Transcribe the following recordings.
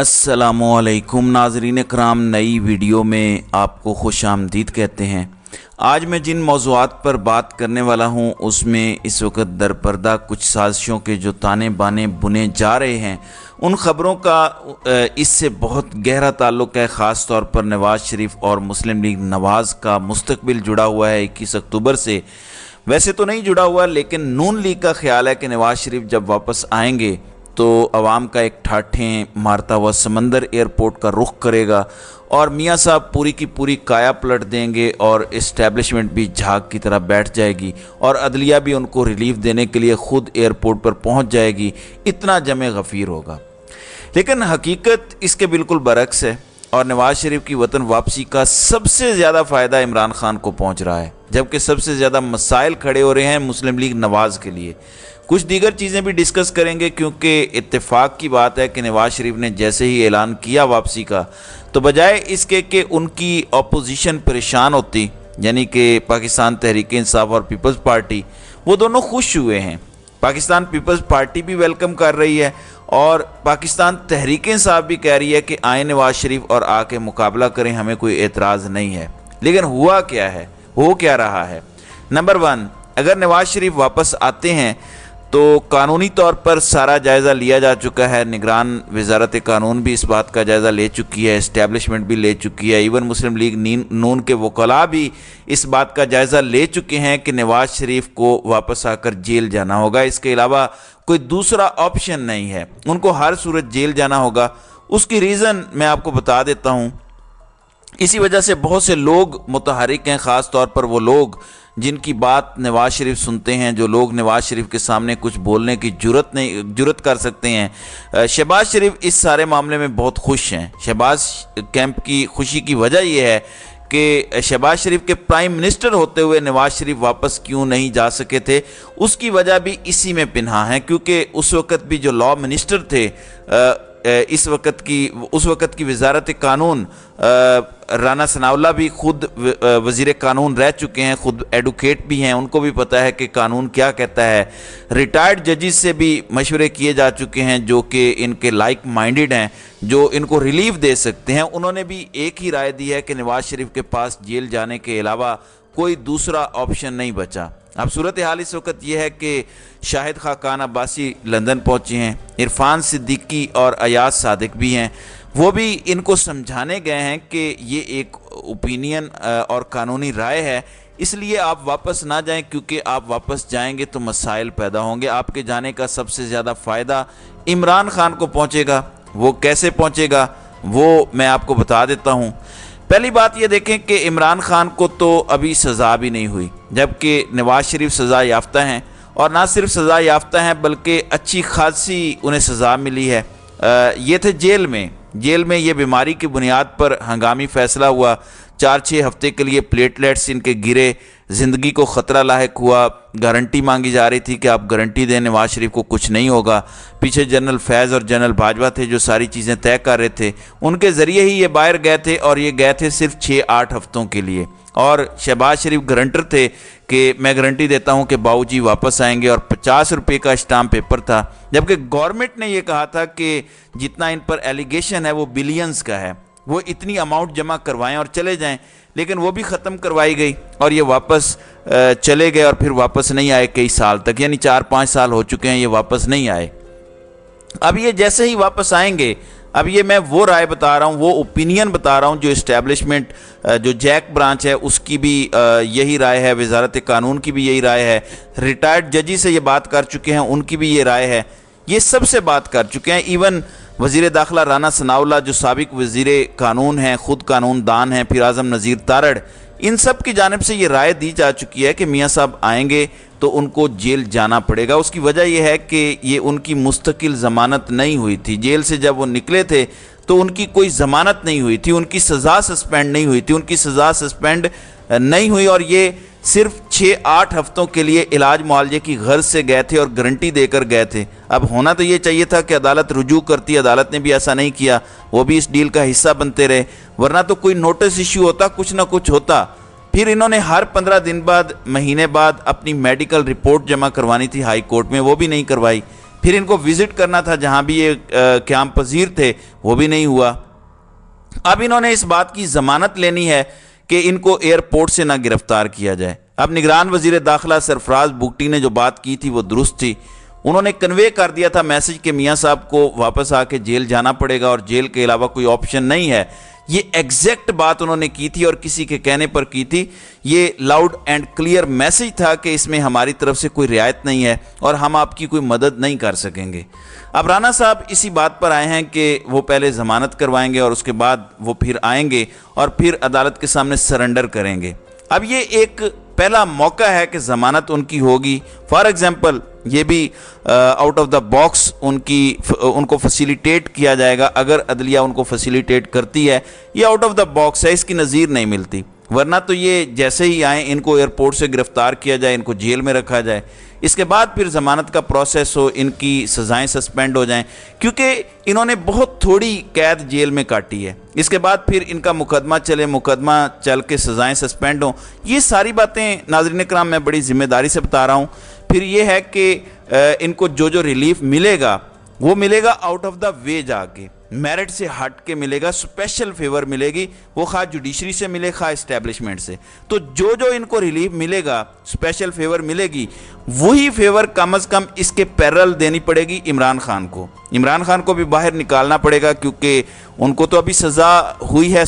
अस्सलामुअलैकुम नाज़रीन कराम, नई वीडियो में आपको खुश आमदीद कहते हैं। आज मैं जिन मौज़ूआत पर बात करने वाला हूं उसमें इस वक्त दरपर्दा कुछ साजिशों के जो ताने बाने बुने जा रहे हैं उन ख़बरों का इससे बहुत गहरा ताल्लुक़ है। ख़ास तौर पर नवाज़ शरीफ और मुस्लिम लीग नवाज़ का मुस्तकबिल जुड़ा हुआ है 21 अक्टूबर से। वैसे तो नहीं जुड़ा हुआ, लेकिन नून लीग का ख्याल है कि नवाज़ शरीफ जब वापस आएंगे तो अवाम का एक ठाठें मारता हुआ समंदर एयरपोर्ट का रुख करेगा और मियाँ साहब पूरी की पूरी काया पलट देंगे और इस्टेब्लिशमेंट भी झाग की तरह बैठ जाएगी और अदलिया भी उनको रिलीफ देने के लिए ख़ुद एयरपोर्ट पर पहुँच जाएगी। इतना जमे गफ़ीर होगा। लेकिन हकीकत इसके बिल्कुल बरक्स है और नवाज़ शरीफ की वतन वापसी का सबसे ज़्यादा फ़ायदा इमरान खान को पहुँच रहा है, जबकि सबसे ज़्यादा मसाइल खड़े हो रहे हैं मुस्लिम लीग नवाज़ के लिए। कुछ दीगर चीज़ें भी डिस्कस करेंगे क्योंकि इत्तेफाक की बात है कि नवाज़ शरीफ ने जैसे ही ऐलान किया वापसी का तो बजाय इसके कि उनकी अपोजिशन परेशान होती, यानी कि पाकिस्तान तहरीक इंसाफ और पीपल्स पार्टी, वो दोनों खुश हुए हैं। पाकिस्तान पीपल्स पार्टी भी वेलकम कर रही है और पाकिस्तान तहरीक इंसाफ भी कह रही है कि आए नवाज़ शरीफ और आके मुकाबला करें, हमें कोई एतराज़ नहीं है। लेकिन हुआ क्या है, हो क्या रहा है? नंबर 1, अगर नवाज़ शरीफ वापस आते हैं तो कानूनी तौर पर सारा जायज़ा लिया जा चुका है। निगरान वजारत कानून भी इस बात का जायज़ा ले चुकी है, इस्टेब्लिशमेंट भी ले चुकी है, इवन मुस्लिम लीग नून के वकला भी इस बात का जायज़ा ले चुके हैं कि नवाज़ शरीफ को वापस आकर जेल जाना होगा। इसके अलावा कोई दूसरा ऑप्शन नहीं है, उनको हर सूरत जेल जाना होगा। उसकी रीज़न मैं आपको बता देता हूँ। इसी वजह से बहुत से लोग मुतहरिक हैं, ख़ास तौर पर वो लोग जिनकी बात नवाज़ शरीफ सुनते हैं, जो लोग नवाज़ शरीफ के सामने कुछ बोलने की जुर्रत कर सकते हैं। शहबाज शरीफ इस सारे मामले में बहुत खुश हैं। शहबाज कैंप की खुशी की वजह यह है कि शहबाज शरीफ के प्राइम मिनिस्टर होते हुए नवाज़ शरीफ वापस क्यों नहीं जा सके थे, उसकी वजह भी इसी में पिन्हा है। क्योंकि उस वक़्त भी जो लॉ मिनिस्टर थे, उस वक़्त की वजारत कानून राना सनाउल्लाह भी खुद वज़ीर कानून रह चुके हैं, खुद एडवोकेट भी हैं, उनको भी पता है कि कानून क्या कहता है। रिटायर्ड जजेस से भी मशवरे किए जा चुके हैं जो कि इनके लाइक माइंडेड हैं, जो इनको रिलीफ दे सकते हैं। उन्होंने भी एक ही राय दी है कि नवाज़ शरीफ के पास जेल जाने के अलावा कोई दूसरा ऑप्शन नहीं बचा। अब सूरत हाल इस वक्त यह है कि शाहिद खाकान अब्बासी लंदन पहुँचे हैं, इरफान सिद्दीकी और अयाज सादिक भी हैं। वो भी इनको समझाने गए हैं कि ये एक ओपिनियन और कानूनी राय है, इसलिए आप वापस ना जाएं, क्योंकि आप वापस जाएंगे तो मसाइल पैदा होंगे। आपके जाने का सबसे ज़्यादा फ़ायदा इमरान खान को पहुँचेगा। वो कैसे पहुँचेगा वो मैं आपको बता देता हूँ। पहली बात ये देखें कि इमरान खान को तो अभी सज़ा भी नहीं हुई, जबकि नवाज़ शरीफ सज़ा याफ्ता हैं, और ना सिर्फ सज़ा याफ्ता हैं बल्कि अच्छी खासी उन्हें सज़ा मिली है। ये थे जेल में ये बीमारी की बुनियाद पर हंगामी फ़ैसला हुआ। 4-6 हफ्ते के लिए प्लेटलेट्स इनके गिरे, ज़िंदगी को ख़तरा लाहिक हुआ। गारंटी मांगी जा रही थी कि आप गारंटी दें, नवाज़ शरीफ को कुछ नहीं होगा। पीछे जनरल फैज़ और जनरल बाजवा थे जो सारी चीज़ें तय कर रहे थे, उनके ज़रिए ही ये बाहर गए थे, और ये गए थे सिर्फ 6-8 हफ्तों के लिए। और शहबाज शरीफ गारंटर थे कि मैं गारंटी देता हूं कि बाबूजी वापस आएंगे, और 50 रुपये का स्टाम्प पेपर था, जबकि गवर्नमेंट ने यह कहा था कि जितना इन पर एलिगेशन है वो बिलियंस का है, वो इतनी अमाउंट जमा करवाएं और चले जाएं। लेकिन वो भी ख़त्म करवाई गई और ये वापस चले गए और फिर वापस नहीं आए कई साल तक, यानी 4-5 साल हो चुके हैं ये वापस नहीं आए। अब ये जैसे ही वापस आएंगे, अब ये मैं वो राय बता रहा हूँ, वो ओपिनियन बता रहा हूँ जो इस्टेब्लिशमेंट, जो जैक ब्रांच है उसकी भी यही राय है, वजारत कानून की भी यही राय है, रिटायर्ड जजी से ये बात कर चुके हैं उनकी भी ये राय है, ये सबसे बात कर चुके हैं। इवन वज़ीर दाखिला राना सनाउल्लाह जो साबिक वज़ीर कानून हैं, ख़ुद कानून दान हैं, फिर आज़म नज़ीर तारड़, इन सब की जानिब से ये राय दी जा चुकी है कि मियाँ साहब आएंगे तो उनको जेल जाना पड़ेगा। उसकी वजह यह है कि ये उनकी मुस्तकिल ज़मानत नहीं हुई थी। जेल से जब वो निकले थे तो उनकी कोई ज़मानत नहीं हुई थी, उनकी सज़ा सस्पेंड नहीं हुई थी, उनकी सज़ा सस्पेंड नहीं हुई, और ये सिर्फ 6-8 हफ्तों के लिए इलाज मुआलजे की गर्ज से गए थे और गारंटी देकर गए थे। अब होना तो ये चाहिए था कि अदालत रुजू करती, अदालत ने भी ऐसा नहीं किया, वो भी इस डील का हिस्सा बनते रहे, वरना तो कोई नोटिस इशू होता, कुछ ना कुछ होता। फिर इन्होंने हर 15 दिन बाद, महीने बाद अपनी मेडिकल रिपोर्ट जमा करवानी थी हाई कोर्ट में, वो भी नहीं करवाई। پھر ان کو وزٹ کرنا تھا جہاں بھی یہ قیام پذیر تھے، وہ بھی نہیں ہوا۔ اب انہوں نے اس بات کی ضمانت لینی ہے کہ ان کو ایئرپورٹ سے نہ گرفتار کیا جائے۔ اب نگران وزیر داخلہ سرفراز بگٹی نے جو بات کی تھی وہ درست تھی، انہوں نے کنوے کر دیا تھا میسج کہ میاں صاحب کو واپس آ کے جیل جانا پڑے گا اور جیل کے علاوہ کوئی آپشن نہیں ہے۔ یہ ایگزیکٹ بات انہوں نے کی تھی اور کسی کے کہنے پر کی تھی۔ یہ لاؤڈ اینڈ کلیئر میسج تھا کہ اس میں ہماری طرف سے کوئی رعایت نہیں ہے اور ہم آپ کی کوئی مدد نہیں کر سکیں گے۔ اب رانا صاحب اسی بات پر آئے ہیں کہ وہ پہلے ضمانت کروائیں گے اور اس کے بعد وہ پھر آئیں گے اور پھر عدالت کے سامنے سرنڈر کریں گے۔ اب یہ ایک پہلا موقع ہے کہ ضمانت ان کی ہوگی۔ فار ایگزامپل یہ بھی آؤٹ آف دا باکس ان کو فیسیلیٹیٹ کیا جائے گا۔ اگر عدلیہ ان کو فیسیلیٹیٹ کرتی ہے، یہ آؤٹ آف دا باکس ہے، اس کی نظیر نہیں ملتی، ورنہ تو یہ جیسے ہی آئیں ان کو ایئرپورٹ سے گرفتار کیا جائے، ان کو جیل میں رکھا جائے، اس کے بعد پھر ضمانت کا پروسیس ہو، ان کی سزائیں سسپینڈ ہو جائیں، کیونکہ انہوں نے بہت تھوڑی قید جیل میں کاٹی ہے۔ اس کے بعد پھر ان کا مقدمہ چل کے سزائیں سسپینڈ ہوں۔ یہ ساری باتیں ناظرین کرام میں بڑی ذمہ داری سے بتا رہا ہوں۔ پھر یہ ہے کہ ان کو جو ریلیف ملے گا وہ ملے گا آؤٹ آف دا وے، جا کے میرٹ سے ہٹ کے ملے گا، اسپیشل فیور ملے گی، وہ خواہ جوڈیشری سے ملے خواہ اسٹیبلشمنٹ سے۔ تو جو ان کو ریلیف ملے گا، اسپیشل فیور ملے گی، وہی فیور کم از کم اس کے پیرل دینی پڑے گی عمران خان کو۔ عمران خان کو بھی باہر نکالنا پڑے گا، کیونکہ ان کو تو ابھی سزا ہوئی ہے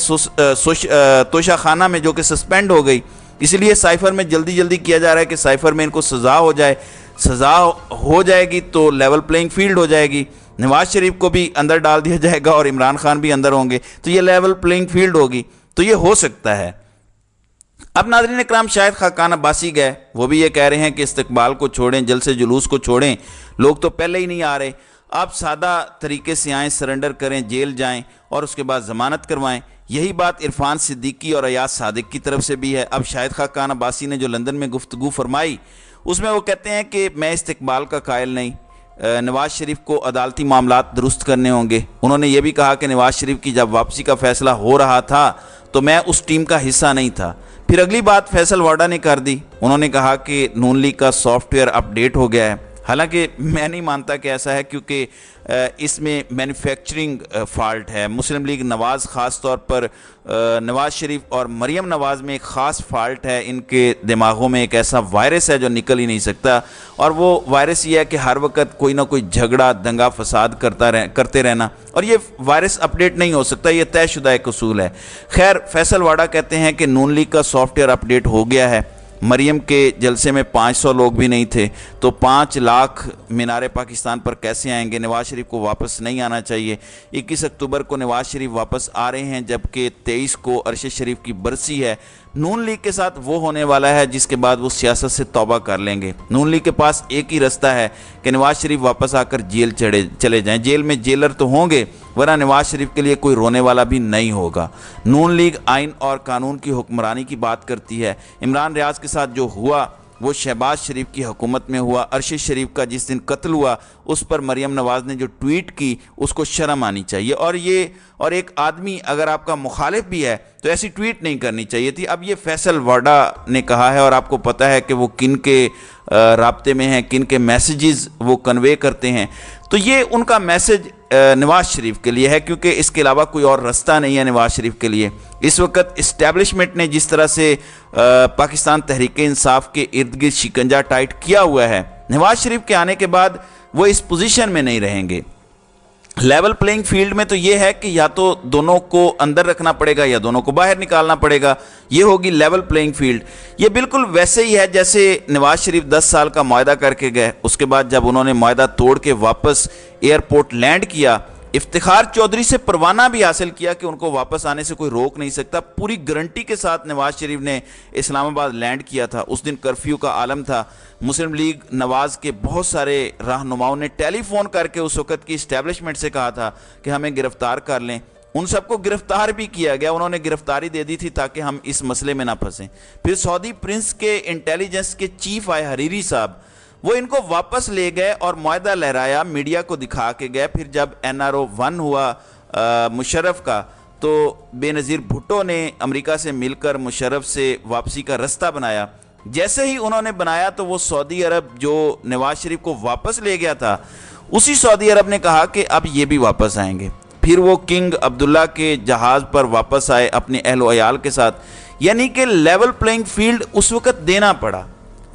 توشہ خانہ میں، جو کہ سسپینڈ ہو گئی، اس لیے سائفر میں جلدی کیا جا رہا ہے کہ سائفر میں ان کو سزا ہو جائے۔ سزا ہو جائے گی تو لیول پلینگ فیلڈ ہو جائے گی، نواز شریف کو بھی اندر ڈال دیا جائے گا اور عمران خان بھی اندر ہوں گے، تو یہ لیول پلینگ فیلڈ ہوگی، تو یہ ہو سکتا ہے۔ اب ناظرین اکرام، شاہد خاقان عباسی گئے، وہ بھی یہ کہہ رہے ہیں کہ استقبال کو چھوڑیں، جلسے جلوس کو چھوڑیں، لوگ تو پہلے ہی نہیں آ رہے، آپ سادہ طریقے سے آئیں، سرنڈر کریں، جیل جائیں اور اس کے بعد ضمانت کروائیں۔ یہی بات عرفان صدیقی اور ایاز صادق کی طرف سے بھی ہے۔ اب شاہد خاقان عباسی نے جو لندن میں گفتگو فرمائی، اس میں وہ کہتے ہیں کہ میں استقبال کا قائل نہیں، نواز شریف کو عدالتی معاملات درست کرنے ہوں گے۔ انہوں نے یہ بھی کہا کہ نواز شریف کی جب واپسی کا فیصلہ ہو رہا تھا تو میں اس ٹیم کا حصہ نہیں تھا۔ پھر اگلی بات فیصل واڈا نے کر دی، انہوں نے کہا کہ نون لیگ کا سافٹ ویئر اپ ڈیٹ ہو گیا ہے۔ حالانکہ میں نہیں مانتا کہ ایسا ہے، کیونکہ اس میں مینوفیکچرنگ فالٹ ہے۔ مسلم لیگ نواز خاص طور پر نواز شریف اور مریم نواز میں ایک خاص فالٹ ہے، ان کے دماغوں میں ایک ایسا وائرس ہے جو نکل ہی نہیں سکتا، اور وہ وائرس یہ ہے کہ ہر وقت کوئی نہ کوئی جھگڑا دنگا فساد کرتے رہنا، اور یہ وائرس اپ ڈیٹ نہیں ہو سکتا، یہ طے شدہ ایک اصول ہے۔ خیر، فیصل واڈا کہتے ہیں کہ نون لیگ کا سافٹ ویئر اپ ڈیٹ ہو گیا ہے، مریم کے جلسے میں 500 لوگ بھی نہیں تھے، تو 5 لاکھ مینار پاکستان پر کیسے آئیں گے؟ نواز شریف کو واپس نہیں آنا چاہیے۔ 21 اکتوبر کو نواز شریف واپس آ رہے ہیں، جبکہ 23 کو ارشد شریف کی برسی ہے۔ نون لیگ کے ساتھ وہ ہونے والا ہے جس کے بعد وہ سیاست سے توبہ کر لیں گے۔ نون لیگ کے پاس ایک ہی رستہ ہے کہ نواز شریف واپس آ کر جیل چلے جائیں۔ جیل میں جیلر تو ہوں گے، ورنہ نواز شریف کے لیے کوئی رونے والا بھی نہیں ہوگا۔ نون لیگ آئین اور قانون کی حکمرانی کی بات کرتی ہے۔ عمران ریاض کے ساتھ جو ہوا وہ شہباز شریف کی حکومت میں ہوا۔ ارشد شریف کا جس دن قتل ہوا اس پر مریم نواز نے جو ٹویٹ کی اس کو شرم آنی چاہیے، اور ایک آدمی اگر آپ کا مخالف بھی ہے تو ایسی ٹویٹ نہیں کرنی چاہیے تھی۔ اب یہ فیصل واڈا نے کہا ہے، اور آپ کو پتہ ہے کہ وہ کن کے رابطے میں ہیں، کن کے میسیجز وہ کنوے کرتے ہیں، تو یہ ان کا میسج نواز شریف کے لیے ہے، کیونکہ اس کے علاوہ کوئی اور رستہ نہیں ہے نواز شریف کے لیے۔ اس وقت اسٹیبلشمنٹ نے جس طرح سے پاکستان تحریک انصاف کے ارد گرد شکنجہ ٹائٹ کیا ہوا ہے، نواز شریف کے آنے کے بعد وہ اس پوزیشن میں نہیں رہیں گے۔ لیول پلینگ فیلڈ میں تو یہ ہے کہ یا تو دونوں کو اندر رکھنا پڑے گا یا دونوں کو باہر نکالنا پڑے گا، یہ ہوگی لیول پلینگ فیلڈ۔ یہ بالکل ویسے ہی ہے جیسے نواز شریف 10 سال کا معاہدہ کر کے گئے، اس کے بعد جب انہوں نے معاہدہ توڑ کے واپس ایئرپورٹ لینڈ کیا، افتخار چودھری سے پروانہ بھی حاصل کیا کہ ان کو واپس آنے سے کوئی روک نہیں سکتا، پوری گارنٹی کے ساتھ نواز شریف نے اسلام آباد لینڈ کیا تھا۔ اس دن کرفیو کا عالم تھا، مسلم لیگ نواز کے بہت سارے رہنماؤں نے ٹیلی فون کر کے اس وقت کی اسٹیبلشمنٹ سے کہا تھا کہ ہمیں گرفتار کر لیں، ان سب کو گرفتار بھی کیا گیا، انہوں نے گرفتاری دے دی تھی تاکہ ہم اس مسئلے میں نہ پھنسیں۔ پھر سعودی پرنس کے انٹیلیجنس کے چیف آئے حریری صاحب، وہ ان کو واپس لے گئے اور معاہدہ لہرایا، میڈیا کو دکھا کے گئے۔ پھر جب NRO 1 ہوا مشرف کا، تو بے نظیر بھٹو نے امریکہ سے مل کر مشرف سے واپسی کا رستہ بنایا۔ جیسے ہی انہوں نے بنایا تو وہ سعودی عرب جو نواز شریف کو واپس لے گیا تھا، उसी सऊदी अरब ने कहा कि अब ये भी वापस आएंगे। फिर वो किंग अब्दुल्ला के जहाज़ पर वापस आए अपने अहल वयाल के साथ, यानी कि लेवल प्लेइंग फील्ड उस वक़्त देना पड़ा।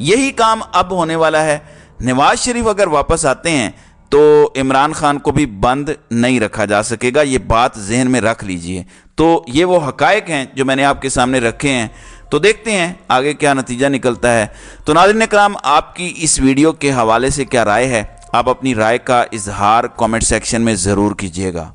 यही काम अब होने वाला है। नवाज शरीफ अगर वापस आते हैं तो इमरान खान को भी बंद नहीं रखा जा सकेगा, ये बात जहन में रख लीजिए। तो ये वो हकायक हैं जो मैंने आपके सामने रखे हैं। तो देखते हैं आगे क्या नतीजा निकलता है। तो नाज़रीन इकराम, आपकी इस वीडियो के हवाले से क्या राय है? आप अपनी राय का इजहार कमेंट सेक्शन में ज़रूर कीजिएगा।